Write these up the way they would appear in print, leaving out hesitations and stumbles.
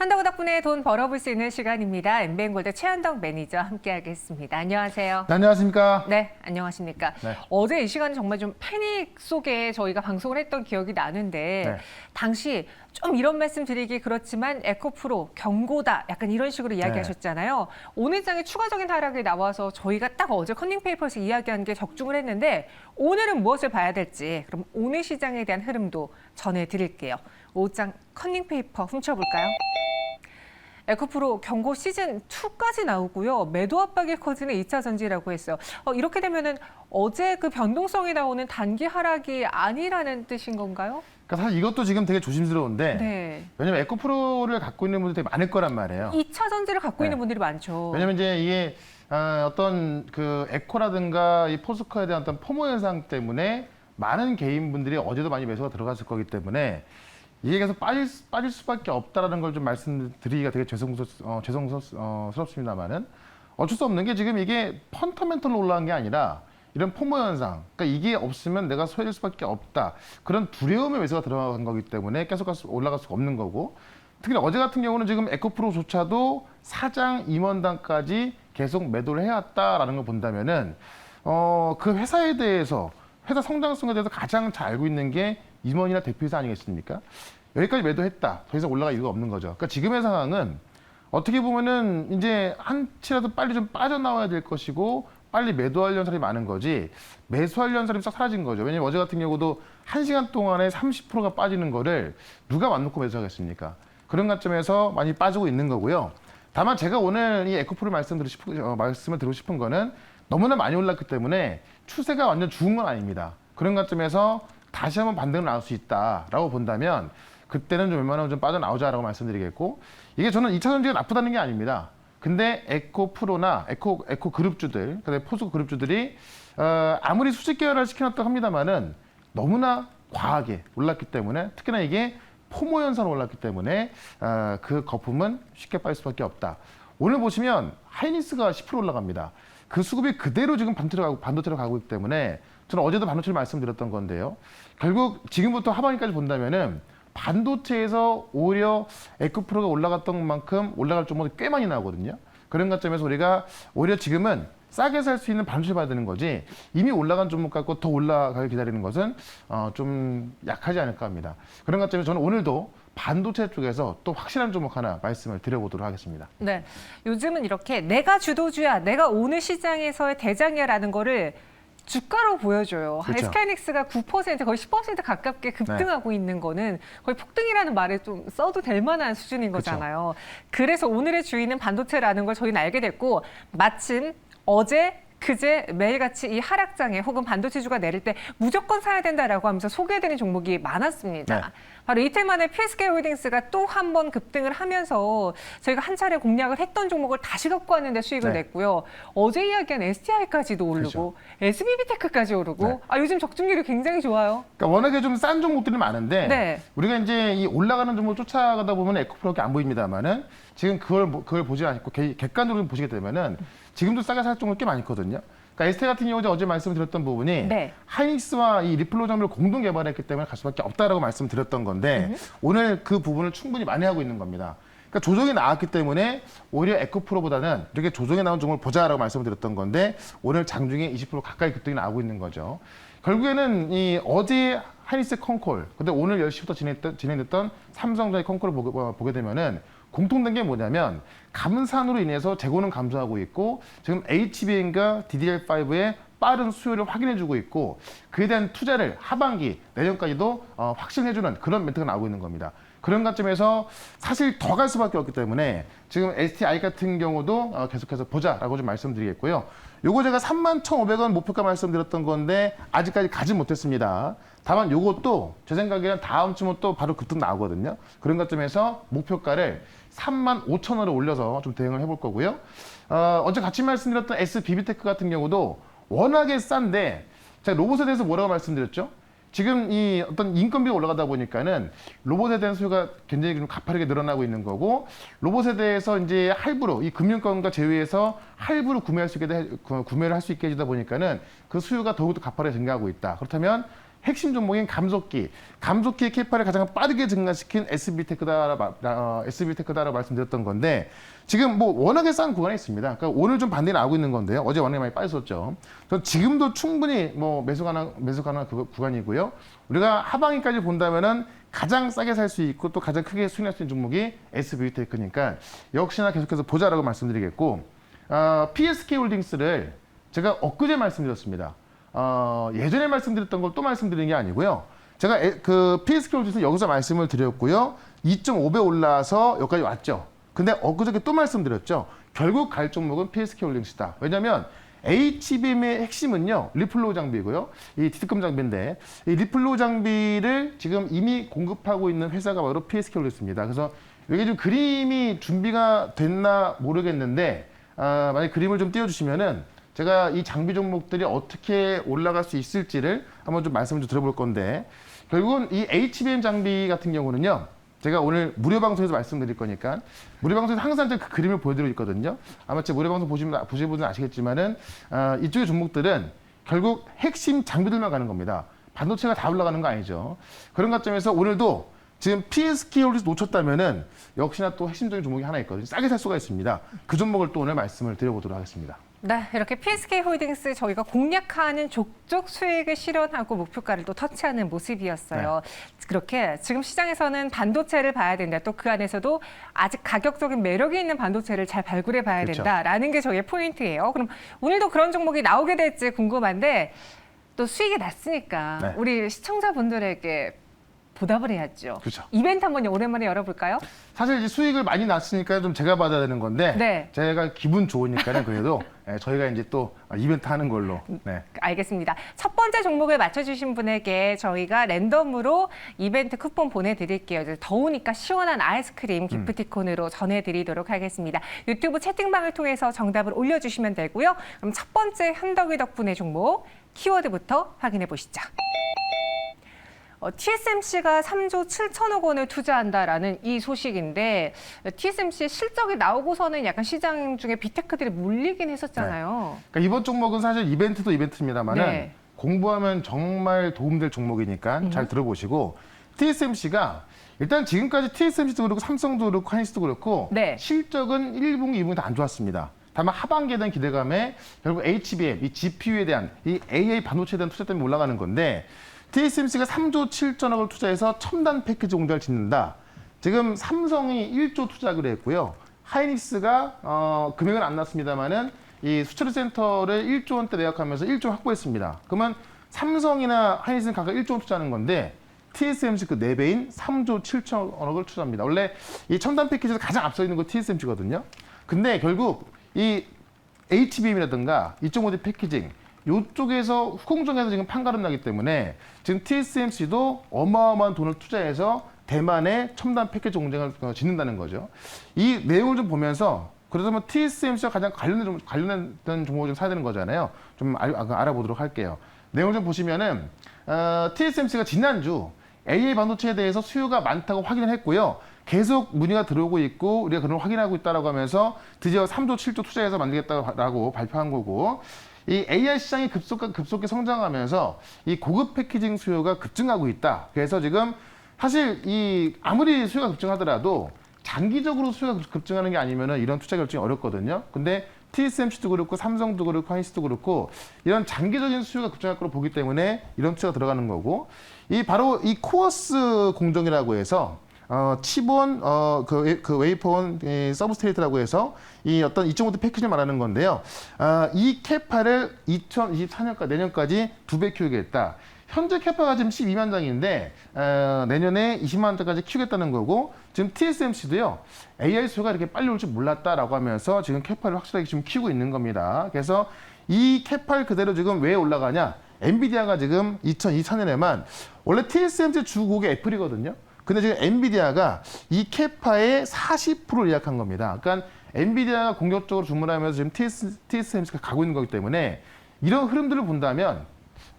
한다고 덕분에 돈 벌어볼 수 있는 시간입니다. 엠비엔골드 최한덕 매니저와 함께하겠습니다. 안녕하세요. 네, 안녕하십니까? 네, 안녕하십니까? 네. 어제 이 시간은 정말 좀 패닉 속에 저희가 방송을 했던 기억이 나는데 네. 당시 좀 이런 말씀 드리기 그렇지만 에코프로 경고다 약간 이런 식으로 이야기하셨잖아요. 오늘 장에 추가적인 하락이 나와서 저희가 딱 어제 커닝페이퍼에서 이야기한 게 적중을 했는데 오늘은 무엇을 봐야 될지 그럼 오늘 시장에 대한 흐름도 전해드릴게요. 5장 커닝페이퍼 훔쳐볼까요? 에코프로 경고 시즌2까지 나오고요. 매도 압박이 커지는 2차 전지라고 했어요. 이렇게 되면은 어제 그 변동성이 나오는 단기 하락이 아니라는 뜻인 건가요? 그러니까 사실 이것도 지금 되게 조심스러운데 네. 왜냐면 에코프로를 갖고 있는 분들이 되게 많을 거란 말이에요. 2차 전지를 갖고 네. 있는 분들이 많죠. 왜냐면 이제 이게 어떤 그 에코라든가 이 포스코에 대한 어떤 포모 현상 때문에 많은 개인분들이 어제도 많이 매수가 들어갔을 거기 때문에 이게 계속 빠질 수밖에 없다라는 걸 좀 말씀드리기가 되게 죄송스럽습니다만은 어쩔 수 없는 게 지금 이게 펀더멘털로 올라간 게 아니라 이런 포모 현상, 그러니까 이게 없으면 내가 소외될 수밖에 없다. 그런 두려움의 매수가 들어간 거기 때문에 계속 올라갈 수가 없는 거고 특히 어제 같은 경우는 지금 에코프로조차도 사장 임원단까지 계속 매도를 해왔다라는 걸 본다면은 그 회사에 대해서 회사 성장성에 대해서 가장 잘 알고 있는 게 임원이나 대표이사 아니겠습니까? 여기까지 매도했다. 더 이상 올라갈 이유가 없는 거죠. 그러니까 지금의 상황은 어떻게 보면은 이제 한치라도 빨리 좀 빠져나와야 될 것이고 빨리 매도하려는 사람이 많은 거지 매수하려는 사람이 싹 사라진 거죠. 왜냐면 어제 같은 경우도 1시간 동안에 30%가 빠지는 거를 누가 맘 놓고 매수하겠습니까? 그런 관점에서 많이 빠지고 있는 거고요. 다만 제가 오늘 이 에코프로 말씀을 드리고 싶은 거는 너무나 많이 올랐기 때문에 추세가 완전 죽은 건 아닙니다. 그런 관점에서 다시 한번 반등을 나올 수 있다라고 본다면 그때는 좀 웬만하면 좀 빠져나오자라고 말씀드리겠고 이게 저는 2차 전지가 나쁘다는 게 아닙니다. 근데 에코프로나 에코 그룹주들, 그다음에 포스코 그룹주들이 아무리 수직 계열화를 시켜놨다고 합니다만은 너무나 과하게 올랐기 때문에 특히나 이게 포모 현상으로 올랐기 때문에 그 거품은 쉽게 빠질 수밖에 없다. 오늘 보시면 하이닉스가 10% 올라갑니다. 그 수급이 그대로 지금 반도체로 가고 있기 때문에 저는 어제도 반도체를 말씀드렸던 건데요. 결국 지금부터 하반기까지 본다면은 반도체에서 오히려 에코프로가 올라갔던 만큼 올라갈 종목이 꽤 많이 나오거든요. 그런 관점에서 우리가 오히려 지금은 싸게 살 수 있는 반도체 봐야 되는 거지 이미 올라간 종목 갖고 더 올라가길 기다리는 것은 좀 약하지 않을까 합니다. 그런 관점에서 저는 오늘도 반도체 쪽에서 또 확실한 종목 하나 말씀을 드려보도록 하겠습니다. 네, 요즘은 이렇게 내가 주도주야, 내가 오늘 시장에서의 대장이야라는 거를 주가로 보여줘요. 그렇죠. SK하이닉스가 9% 거의 10% 가깝게 급등하고 있는 거는 거의 폭등이라는 말을 좀 써도 될 만한 수준인 거잖아요. 그래서 오늘의 주인은 반도체라는 걸 저희는 알게 됐고 마침 어제 그제 매일같이 이 하락장에 혹은 반도체주가 내릴 때 무조건 사야 된다라고 하면서 소개해드린 종목이 많았습니다. 네. 바로 이틀 만에 PSK홀딩스가 또 한 번 급등을 하면서 저희가 한 차례 공략을 했던 종목을 다시 갖고 왔는데 수익을 냈고요. 어제 이야기한 STI까지도 오르고 그렇죠. SBB테크까지 오르고 요즘 적중률이 굉장히 좋아요. 그러니까 워낙에 좀 싼 종목들이 많은데 네. 우리가 이제 이 올라가는 종목 쫓아가다 보면 에코프로밖에 안 보입니다만은 지금 그걸 보지 않고 객관적으로 보시게 되면은 지금도 싸게 살 종목이 꽤 많이 있거든요. 그러니까 ST 같은 경우 어제 말씀드렸던 부분이 하이닉스와 이 리플로 장비를 공동 개발했기 때문에 갈 수밖에 없다라고 말씀드렸던 건데 오늘 그 부분을 충분히 많이 하고 있는 겁니다. 그러니까 조정이 나왔기 때문에 오히려 에코프로보다는 이렇게 조정이 나온 종목을 보자라고 말씀드렸던 건데 오늘 장중에 20% 가까이 급등이 나오고 있는 거죠. 결국에는 이 어제 하이닉스 콩콜, 근데 오늘 10시부터 진행됐던 삼성전자 콩콜을 보게 되면은 공통된 게 뭐냐면 감산으로 인해서 재고는 감소하고 있고 지금 HBM과 DDR5의 빠른 수요를 확인해주고 있고 그에 대한 투자를 하반기 내년까지도 확신해주는 그런 멘트가 나오고 있는 겁니다. 그런 관점에서 사실 더 갈 수밖에 없기 때문에 지금 STI 같은 경우도 계속해서 보자라고 좀 말씀드리겠고요. 요거 제가 31,500원 목표가 말씀드렸던 건데 아직까지 가지 못했습니다. 다만 요것도 제 생각에는 다음 주면 또 바로 급등 나오거든요. 그런 관점에서 목표가를 35,000원을 올려서 좀 대응을 해볼 거고요. 어제 같이 말씀드렸던 SBB테크 같은 경우도 워낙에 싼데 제가 로봇에 대해서 뭐라고 말씀드렸죠? 지금 이 어떤 인건비가 올라가다 보니까는 로봇에 대한 수요가 굉장히 좀 가파르게 늘어나고 있는 거고 로봇에 대해서 이제 할부로 이 금융권과 제외해서 할부로 구매를 할 수 있게 해주다 보니까는 그 수요가 더욱더 가파르게 증가하고 있다. 그렇다면 핵심 종목인 감속기의 캐파를 가장 빠르게 증가시킨 SB테크다라고 말씀드렸던 건데 지금 뭐 워낙에 싼 구간에 있습니다. 그러니까 오늘 좀 반등이 나오고 있는 건데요. 어제 워낙에 많이 빠졌었죠. 전 지금도 충분히 뭐 매수 가능한 구간이고요. 우리가 하방위까지 본다면은 가장 싸게 살 수 있고 또 가장 크게 수익날 수 있는 종목이 SB테크니까 역시나 계속해서 보자라고 말씀드리겠고 PSK홀딩스를 제가 엊그제 말씀드렸습니다. 예전에 말씀드렸던 걸 또 말씀드리는 게 아니고요. 제가 그 PSK홀딩스 여기서 말씀을 드렸고요. 2.5배 올라서 여기까지 왔죠. 근데 엊그저께 또 말씀드렸죠. 결국 갈 종목은 PSK홀딩스다. 왜냐하면 HBM의 핵심은요. 리플로우 장비고요. 이 디스컴 장비인데 이 리플로우 장비를 지금 이미 공급하고 있는 회사가 바로 PSK홀딩스입니다. 그래서 이게 좀 그림이 준비가 됐나 모르겠는데 만약 그림을 좀 띄워주시면은 제가 이 장비 종목들이 어떻게 올라갈 수 있을지를 한번 좀 말씀을 좀 드려볼 건데 결국은 이 HBM 장비 같은 경우는요. 제가 오늘 무료 방송에서 말씀드릴 거니까 무료 방송에서 항상 그 그림을 보여드리고 있거든요. 아마 제 무료 방송 보신 분은 아시겠지만은 이쪽의 종목들은 결국 핵심 장비들만 가는 겁니다. 반도체가 다 올라가는 거 아니죠. 그런 관점에서 오늘도 지금 PSK홀딩스 놓쳤다면은 역시나 또 핵심적인 종목이 하나 있거든요. 싸게 살 수가 있습니다. 그 종목을 또 오늘 말씀을 드려보도록 하겠습니다. 네, 이렇게 PSK홀딩스 저희가 공략하는 족족 수익을 실현하고 목표가를 또 터치하는 모습이었어요. 네. 그렇게 지금 시장에서는 반도체를 봐야 된다. 또 그 안에서도 아직 가격적인 매력이 있는 반도체를 잘 발굴해 봐야 그렇죠. 된다라는 게 저희의 포인트예요. 그럼 오늘도 그런 종목이 나오게 될지 궁금한데 또 수익이 났으니까 네. 우리 시청자분들에게 보답을 해야죠. 그렇죠. 이벤트 한번 오랜만에 열어볼까요? 사실 이제 수익을 많이 났으니까 좀 제가 받아야 되는 건데 네. 제가 기분 좋으니까는 그래도 저희가 이제 또 이벤트 하는 걸로. 네. 알겠습니다. 첫 번째 종목을 맞춰주신 분에게 저희가 랜덤으로 이벤트 쿠폰 보내드릴게요. 이제 더우니까 시원한 아이스크림 기프티콘으로 전해드리도록 하겠습니다. 유튜브 채팅방을 통해서 정답을 올려주시면 되고요. 그럼 첫 번째 현덕이 덕분의 종목 키워드부터 확인해 보시죠. TSMC가 3조 7천억 원을 투자한다라는 이 소식인데 TSMC의 실적이 나오고서는 약간 시장 중에 빅테크들이 물리긴 했었잖아요. 그러니까 이번 종목은 사실 이벤트도 이벤트입니다만은 네. 공부하면 정말 도움될 종목이니까 잘 들어보시고 TSMC가 일단 지금까지 TSMC도 그렇고 삼성도 그렇고 하이닉스도 그렇고 네. 실적은 1분기, 2분기 다 안 좋았습니다. 다만 하반기에 대한 기대감에 결국 HBM, 이 GPU에 대한 이 AI 반도체에 대한 투자 때문에 올라가는 건데 TSMC가 3조 7천억을 투자해서 첨단 패키지 공장을 짓는다. 지금 삼성이 1조 투자를 했고요. 하이닉스가 금액은 안 났습니다만은 이 수처리 센터를 1조 원대 매각하면서 1조 확보했습니다. 그러면 삼성이나 하이닉스는 각각 1조 원 투자하는 건데 TSMC 그 4배인 3조 7천억을 투자합니다. 원래 이 첨단 패키지에서 가장 앞서 있는 거 TSMC거든요. 근데 결국 이 HBM이라든가 2.5D 패키징 이쪽에서 후공정에서 지금 판가름 나기 때문에 지금 TSMC도 어마어마한 돈을 투자해서 대만의 첨단 패키지 공장을 짓는다는 거죠. 이 내용을 좀 보면서 그렇다면 TSMC와 가장 관련된 종목을 좀 사야 되는 거잖아요. 좀 알아보도록 할게요. 내용을 좀 보시면은 TSMC가 지난주 AI 반도체에 대해서 수요가 많다고 확인을 했고요. 계속 문의가 들어오고 있고 우리가 그런 걸 확인하고 있다라고 하면서 드디어 3조 7조 투자해서 만들겠다라고 발표한 거고 이 AI 시장이 급속히 성장하면서 이 고급 패키징 수요가 급증하고 있다. 그래서 지금 사실 이 아무리 수요가 급증하더라도 장기적으로 수요가 급증하는 게 아니면은 이런 투자 결정이 어렵거든요. 근데 TSMC도 그렇고 삼성도 그렇고 하이닉스도 그렇고 이런 장기적인 수요가 급증할 거로 보기 때문에 이런 투자가 들어가는 거고 이 바로 이 코어스 공정이라고 해서 칩온 그 웨이퍼온 서브스트레이트라고 해서 이 어떤 2.5D 패키지를 말하는 건데요. 이 캐파를 2024년까지 내년까지 2배 키우겠다. 현재 캐파가 지금 12만 장인데 내년에 20만 장까지 키우겠다는 거고 지금 TSMC도요. AI 수요가 이렇게 빨리 올 줄 몰랐다라고 하면서 지금 캐파를 확실하게 지금 키우고 있는 겁니다. 그래서 이 캐파를 그대로 지금 왜 올라가냐? 엔비디아가 지금 2024년에만 원래 TSMC 주곡이 애플이거든요. 근데 지금 엔비디아가 이 캐파의 40%를 예약한 겁니다. 그러니까 엔비디아가 공격적으로 주문하면서 지금 TSMC가 가고 있는 거기 때문에 이런 흐름들을 본다면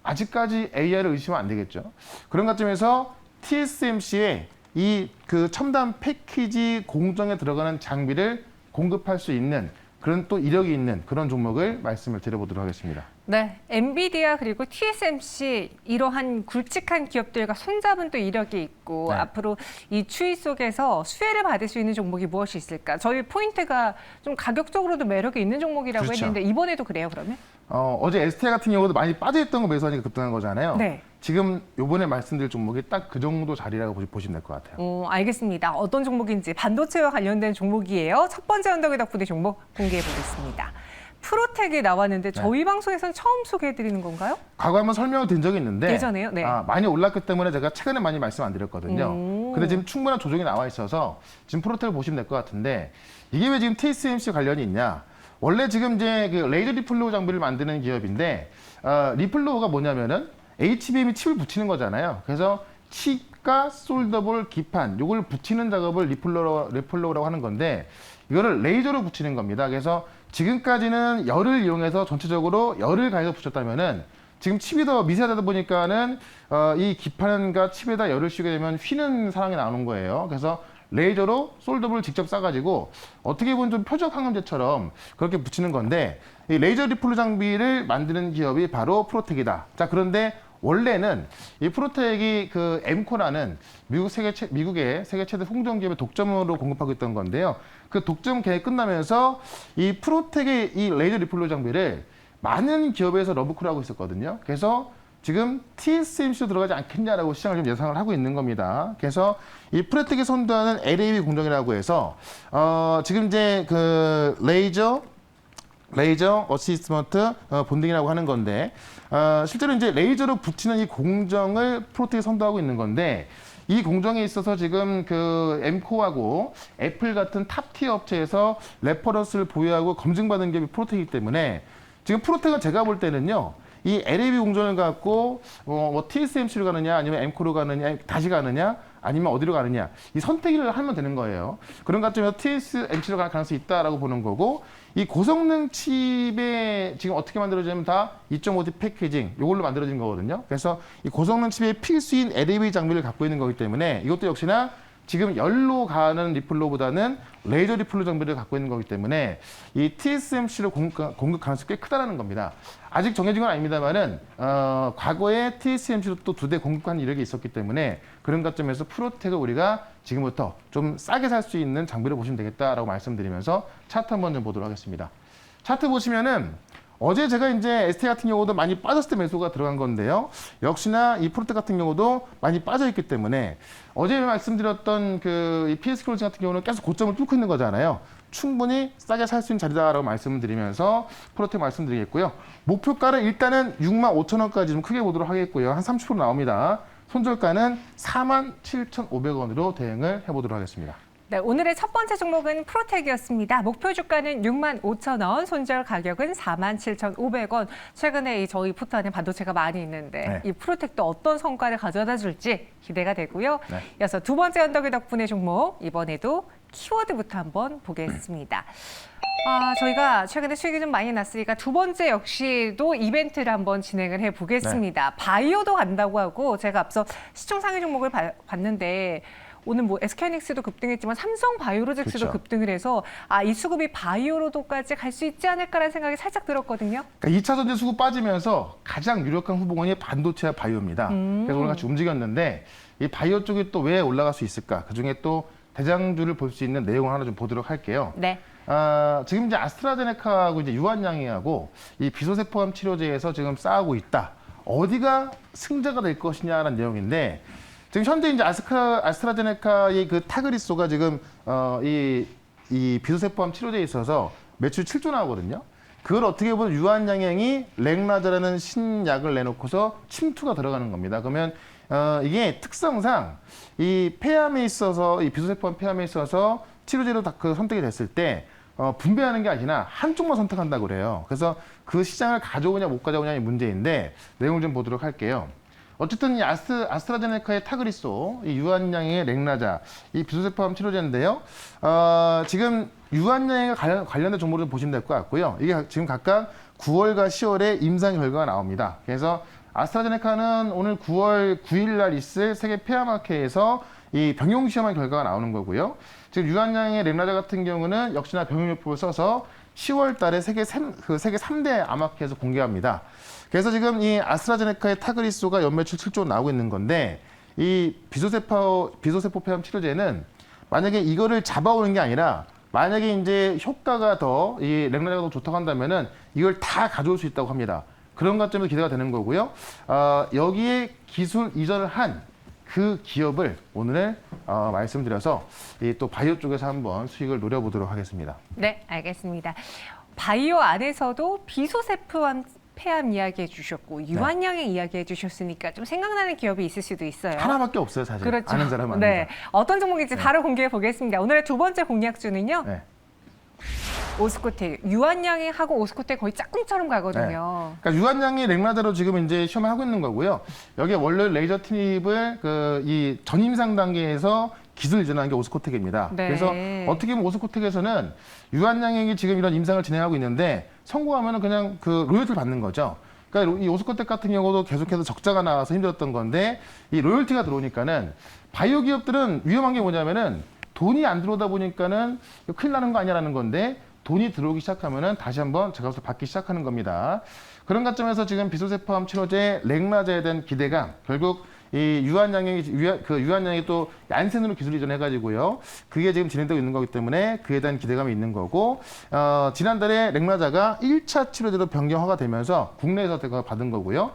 아직까지 AI를 의심하면 안 되겠죠. 그런 관점에서 TSMC의 이 그 첨단 패키지 공정에 들어가는 장비를 공급할 수 있는 그런 또 이력이 있는 그런 종목을 말씀을 드려보도록 하겠습니다. 네, 엔비디아 그리고 TSMC 이러한 굵직한 기업들과 손잡은 또 이력이 있고 네. 앞으로 이 추이 속에서 수혜를 받을 수 있는 종목이 무엇이 있을까? 저희 포인트가 좀 가격적으로도 매력이 있는 종목이라고 그렇죠. 했는데 이번에도 그래요, 그러면? 어제 ST 같은 경우도 많이 빠져있던 거 매수하니까 급등한 거잖아요. 네. 지금 요번에 말씀드릴 종목이 딱 그 정도 자리라고 보시면 될 것 같아요. 알겠습니다. 어떤 종목인지 반도체와 관련된 종목이에요. 첫 번째 언덕의 덕분에 종목 공개해 보겠습니다. 프로텍이 나왔는데 저희 방송에서는 처음 소개해드리는 건가요? 과거 한번 설명을 드린 적이 있는데 예전에요? 네. 많이 올랐기 때문에 제가 최근에 많이 말씀 안 드렸거든요. 근데 지금 충분한 조정이 나와 있어서 지금 프로텍을 보시면 될 것 같은데 이게 왜 지금 TSMC 관련이 있냐? 원래 지금 이제 그 레이저 리플로우 장비를 만드는 기업인데 리플로우가 뭐냐면은 HBM이 칩을 붙이는 거잖아요. 그래서 칩과 솔더볼 기판 요걸 붙이는 작업을 리플로우라고 하는 건데 이거를 레이저로 붙이는 겁니다. 그래서 지금까지는 열을 이용해서 전체적으로 열을 가해서 붙였다면은 지금 칩이 더 미세하다 보니까는 이 기판과 칩에다 열을 씌우게 되면 휘는 상황이 나오는 거예요. 그래서 레이저로 솔더블을 직접 싸가지고 어떻게 보면 좀 표적 항암제처럼 그렇게 붙이는 건데 이 레이저 리플로 장비를 만드는 기업이 바로 프로텍이다. 자, 그런데 원래는 이 프로텍이 그 엠코라는 미국의 세계 최대 홍정 기업의 독점으로 공급하고 있던 건데요. 그 독점 계획 끝나면서 이 프로텍의 이 레이저 리플로 장비를 많은 기업에서 러브콜을 하고 있었거든요. 그래서 지금 TSMC도 들어가지 않겠냐라고 시장을 좀 예상을 하고 있는 겁니다. 그래서 이 프로텍이 선도하는 LAB 공정이라고 해서 지금 이제 그 레이저 어시스먼트 본딩이라고 하는 건데 실제로 이제 레이저로 붙이는 이 공정을 프로텍이 선도하고 있는 건데 이 공정에 있어서 지금 그 엠코하고 애플 같은 탑티어 업체에서 레퍼런스를 보유하고 검증받은 기업이 프로텍이기 때문에 지금 프로텍은 제가 볼 때는요. 이 LAB 공정을 갖고 뭐 TSMC로 가느냐 아니면 엠코로 가느냐 다시 가느냐 아니면 어디로 가느냐 이 선택을 하면 되는 거예요. 그런 관점에서 TSMC로 갈 가능성이 있다라고 보는 거고 이 고성능 칩에 지금 어떻게 만들어지냐면 다 2.5D 패키징 이걸로 만들어진 거거든요. 그래서 이 고성능 칩의 필수인 LAB 장비를 갖고 있는 거기 때문에 이것도 역시나 지금 열로 가는 리플로보다는 레이저 리플로 장비를 갖고 있는 거기 때문에 이 TSMC로 공급 가능성이 꽤 크다라는 겁니다. 아직 정해진 건 아닙니다만은 과거에 TSMC로 또 2대 공급한 이력이 있었기 때문에 그런 관점에서 프로텍을 우리가 지금부터 좀 싸게 살 수 있는 장비를 보시면 되겠다라고 말씀드리면서 차트 한번 좀 보도록 하겠습니다. 차트 보시면은 어제 제가 이제 ST 같은 경우도 많이 빠졌을 때 매수가 들어간 건데요. 역시나 이 프로텍 같은 경우도 많이 빠져있기 때문에 어제 말씀드렸던 그 PS 클로징 같은 경우는 계속 고점을 뚫고 있는 거잖아요. 충분히 싸게 살 수 있는 자리다라고 말씀을 드리면서 프로텍 말씀드리겠고요. 목표가를 일단은 65,000원까지 좀 크게 보도록 하겠고요. 한 30% 나옵니다. 손절가는 47,500원으로 대응을 해보도록 하겠습니다. 네, 오늘의 첫 번째 종목은 프로텍이었습니다. 목표 주가는 65,000원, 손절 가격은 47,500원. 최근에 저희 포트안에 반도체가 많이 있는데 네. 이 프로텍도 어떤 성과를 가져다 줄지 기대가 되고요. 네. 이어서 두 번째 언덕의 덕분에 종목, 이번에도 키워드부터 한번 보겠습니다. 저희가 최근에 수익이 좀 많이 났으니까 두 번째 역시도 이벤트를 한번 진행을 해보겠습니다. 네. 바이오도 간다고 하고 제가 앞서 시총 상위 종목을 봤는데 오늘 뭐 SK하이닉스도 급등했지만 삼성 바이오로직스도 그렇죠. 급등을 해서 이 수급이 바이오로도까지 갈 수 있지 않을까라는 생각이 살짝 들었거든요. 그러니까 2차 전지 수급 빠지면서 가장 유력한 후보군이 반도체와 바이오입니다. 그래서 오늘 같이 움직였는데 이 바이오 쪽이 또 왜 올라갈 수 있을까? 그중에 또 대장주를 볼 수 있는 내용을 하나 좀 보도록 할게요. 네. 지금 이제 아스트라제네카하고 이제 유한양행하고 이 비소세포암 치료제에서 지금 싸우고 있다. 어디가 승자가 될 것이냐라는 내용인데 지금 현재 이제 아스트라제네카의 그 타그리소가 지금 이 비소세포암 치료제에 있어서 매출 7조 나오거든요. 그걸 어떻게 보면 유한양행이 렉라자라는 신약을 내놓고서 침투가 들어가는 겁니다. 그러면 이게 특성상 이 폐암에 있어서 이 비소세포암 폐암에 있어서 치료제로 그 선택이 됐을 때 분배하는 게 아니라 한쪽만 선택한다고 그래요. 그래서 그 시장을 가져오냐 못 가져오냐의 문제인데 내용을 좀 보도록 할게요. 어쨌든 이 아스트라제네카의 타그리소, 이 유한양행의 렉라자, 이 비소세포암 치료제인데요. 지금 유한양행과 관련된 정보를 좀 보시면 될 것 같고요. 이게 지금 각각 9월과 10월에 임상 결과가 나옵니다. 그래서 아스트라제네카는 오늘 9월 9일 날 있을 세계 폐암학회에서 이 병용 시험한 결과가 나오는 거고요. 지금 유한양의 렉라자 같은 경우는 역시나 병용요법을 써서 10월 달에 세계 3대 암학회에서 공개합니다. 그래서 지금 이 아스트라제네카의 타그리소가 연매출 7조 나오고 있는 건데 이 비소세포 폐암 치료제는 만약에 이거를 잡아오는 게 아니라 만약에 이제 효과가 더 이 렉나자가 더 좋다고 한다면은 이걸 다 가져올 수 있다고 합니다. 그런 관점에서 기대가 되는 거고요. 여기에 기술 이전을 한 그 기업을 오늘 말씀드려서 이 또 바이오 쪽에서 한번 수익을 노려보도록 하겠습니다. 네, 알겠습니다. 바이오 안에서도 비소세포암 폐암 이야기해 주셨고 유한양행 이야기해 주셨으니까 좀 생각나는 기업이 있을 수도 있어요. 하나밖에 없어요, 사실. 그렇죠. 아는 사람은 네, 아닙니다. 어떤 종목인지 바로 공개해 보겠습니다. 오늘의 두 번째 공략주는요. 네. 오스코텍. 유한양행하고 오스코텍 거의 짝꿍처럼 가거든요. 그러니까 유한양이 렉나자로 지금 이제 시험을 하고 있는 거고요. 여기에 원래 레이저 트립을 이 전임상 단계에서 기술 이전한 게 오스코텍입니다. 네. 그래서 어떻게 보면 오스코텍에서는 유한양행이 지금 이런 임상을 진행하고 있는데 성공하면은 그냥 그 로열티를 받는 거죠. 그러니까 이 오스코텍 같은 경우도 계속해서 적자가 나와서 힘들었던 건데 이 로열티가 들어오니까는 바이오 기업들은 위험한 게 뭐냐면은 돈이 안 들어오다 보니까는 큰일 나는 거 아니라는 건데 돈이 들어오기 시작하면은 다시 한번 제값을 받기 시작하는 겁니다. 그런 관점에서 지금 비소세포암 치료제 렉나자에 대한 기대감, 결국 이 유한양이 또 얀센으로 기술 이전해가지고요. 그게 지금 진행되고 있는 거기 때문에 그에 대한 기대감이 있는 거고, 지난달에 렉나자가 1차 치료제로 변경 허가되면서 국내에서 받은 거고요.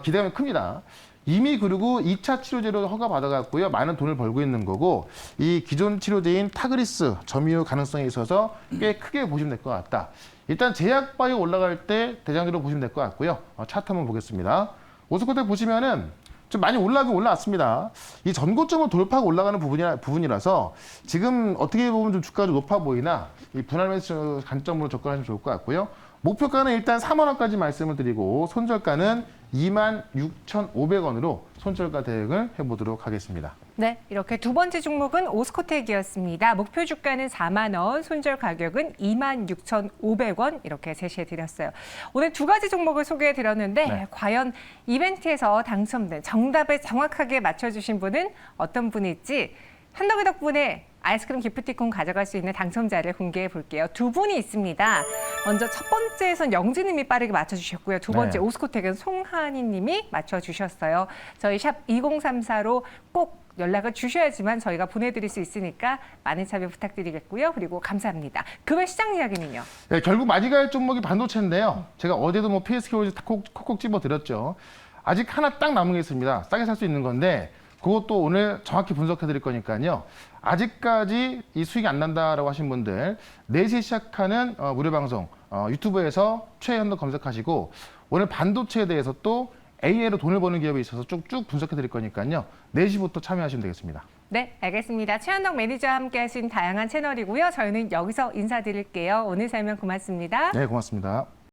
기대감이 큽니다. 이미 그리고 2차 치료제로 허가받아갖고요. 많은 돈을 벌고 있는 거고 이 기존 치료제인 타그리스 점유 가능성이 있어서 꽤 크게 보시면 될 것 같다. 일단 제약바이오 올라갈 때 대장주로 보시면 될 것 같고요. 차트 한번 보겠습니다. 오스코텍 보시면은 좀 많이 올라가긴 올라왔습니다. 이 전고점을 돌파하고 올라가는 부분이라서 지금 어떻게 보면 좀 주가가 좀 높아 보이나 이 분할 매수 관점으로 접근하시면 좋을 것 같고요. 목표가는 일단 3만 원까지 말씀을 드리고 손절가는 26,500원으로 손절가 대응을 해보도록 하겠습니다. 네, 이렇게 두 번째 종목은 오스코텍이었습니다. 목표 주가는 4만 원, 손절 가격은 26,500원 이렇게 제시해 드렸어요. 오늘 두 가지 종목을 소개해 드렸는데 네. 과연 이벤트에서 당첨된 정답을 정확하게 맞춰주신 분은 어떤 분일지 한덕이 덕분에 아이스크림 기프티콘 가져갈 수 있는 당첨자를 공개해 볼게요. 두 분이 있습니다. 먼저 첫 번째에선 영진 님이 빠르게 맞춰주셨고요. 두 번째 네. 오스코텍은 송하니 님이 맞춰주셨어요. 저희 샵 2034로 꼭 연락을 주셔야지만 저희가 보내드릴 수 있으니까 많은 참여 부탁드리겠고요. 그리고 감사합니다. 그 외 시장 이야기는요? 네, 결국 많이 갈 종목이 반도체인데요. 제가 어제도 뭐 PSK 콕콕 집어드렸죠. 아직 하나 딱 남은 게 있습니다. 싸게 살 수 있는 건데 그것도 오늘 정확히 분석해 드릴 거니까요. 아직까지 이 수익이 안 난다라고 하신 분들 4시에 시작하는 무료 방송 유튜브에서 최현덕 검색하시고 오늘 반도체에 대해서 또 AI로 돈을 버는 기업에 있어서 쭉쭉 분석해 드릴 거니까요. 4시부터 참여하시면 되겠습니다. 네, 알겠습니다. 최현덕 매니저와 함께 하신 다양한 채널이고요. 저희는 여기서 인사드릴게요. 오늘 설명 고맙습니다. 네, 고맙습니다.